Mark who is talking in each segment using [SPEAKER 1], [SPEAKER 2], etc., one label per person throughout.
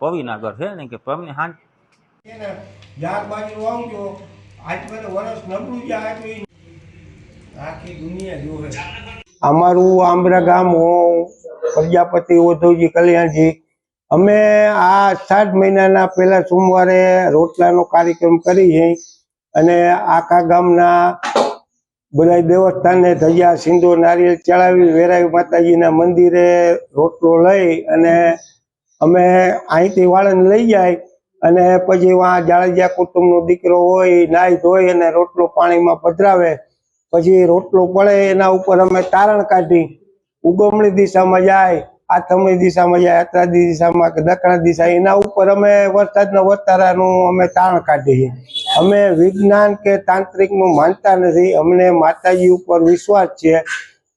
[SPEAKER 1] પવીનાગર છે ને કે પમને હાન
[SPEAKER 2] જાત બાજુ આવજો આજ મને વર્ષ નબળું જાય તો આખી દુનિયા જોવે। અમારું આંબરા ગામ હું પ્રજાપતિ ઉદ્ધવજી કલ્યાણજી અમે આ 7 મહિનાના પહેલા સોમવારે રોટલાનો કાર્યક્રમ કરીએ અને આખા ગામના બધા દેવસ્થાને ધજા સિંદૂર નારિયેળ ચડાવી વેરાઈ માતાજીના મંદિરે રોટલો લઈ અને અમે અહીંથી વાળંદ લઈ જાય અને પછી વहाँ જાડેજા કુટુંબનો દીકરો હોય નાહી ધોઈ અને રોટલો પાણીમાં પધરાવે પછી રોટલો પડે એના ઉપર અમે તારણ કાઢી ઉગમણી દિશામાં જાય આથમણી દિશામાં જાય અત્રાદી દિશામાં કે દક્ષિણ દિશા એના ઉપર અમે વરસાદના વતારાનું અમે તારણ કાઢીએ। અમે વિજ્ઞાન કે તાંત્રિકનું માનતા નથી, અમને માતાજી ઉપર વિશ્વાસ છે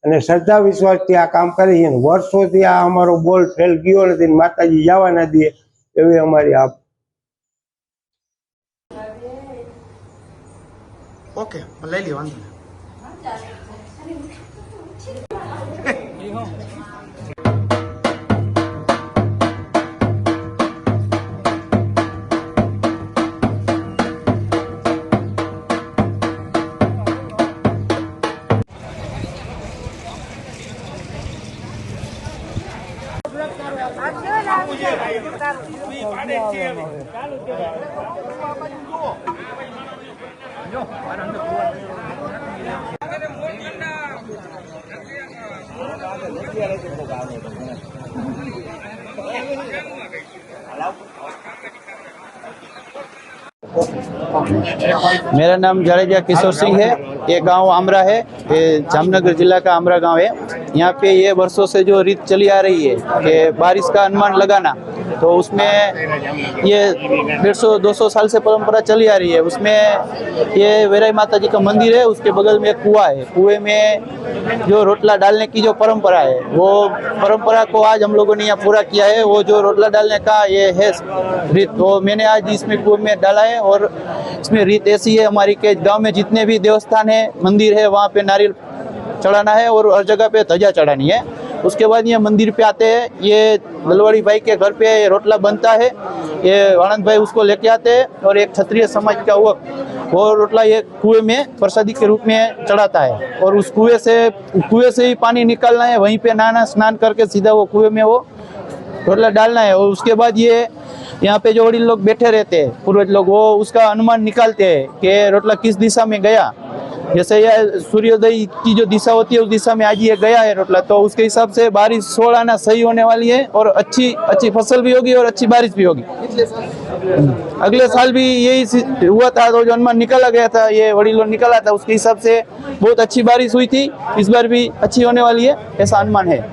[SPEAKER 2] અને શ્રદ્ધા વિશ્વાસથી આ કામ કરીએ। વર્ષોથી આ અમારો બોલ ફેલ ગયો નથી, માતાજી જવા ના દે એવી અમારી આ।
[SPEAKER 3] ओके ले लियो वांधो
[SPEAKER 4] मेरा नाम जाडेजा किशोर सिंह है। ये गांव आमरा है, ये जामनगर जिला का आमरा गांव है। यहाँ पे ये वर्षों से जो रीत चली आ रही है कि बारिश का अनुमान लगाना, तो उसमें ये 150-200 साल से परंपरा चली आ रही है। उसमें ये वेराई माता जी का मंदिर है, उसके बगल में एक कुआं है। कुएं में जो रोटला डालने की जो परंपरा है, वो परंपरा को आज हम लोगों ने यहाँ पूरा किया है। वो जो रोटला डालने का ये है रीत, तो मैंने आज इसमें कुएं में डाला है। और इसमें रीत ऐसी है हमारी के गांव में जितने भी देवस्थान है, मंदिर है, वहाँ पे नारियल चढ़ाना है और हर जगह पे ध्वजा चढ़ानी है। उसके बाद ये मंदिर पे आते हैं, ये दलवाड़ी भाई के घर पे ये रोटला बनता है, ये आनंद भाई उसको लेके आते हैं और एक क्षत्रिय समाज का वो रोटला ये कुएं में प्रसादी के रूप में चढ़ाता है। और उस कुएं से ही पानी निकालना है, वहीं पे नहाना स्नान करके सीधा वो कुएं में वो रोटला डालना है। और उसके बाद ये यहाँ पे जो वडील लोग बैठे रहते हैं, पूर्वज लोग, वो उसका अनुमान निकालते हैं कि रोटला किस दिशा में गया। जैसे यह सूर्योदय की जो दिशा होती है उस दिशा में आज ये गया है रोटला, तो उसके हिसाब से बारिश 16 आना सही होने वाली है और अच्छी फसल भी होगी और अच्छी बारिश भी होगी। अगले साल भी यही हुआ था, तो जो अनुमान निकाला गया था, ये वडीलों निकाला था, उसके हिसाब से बहुत अच्छी बारिश हुई थी। इस बार भी अच्छी होने वाली है, ऐसा अनुमान है।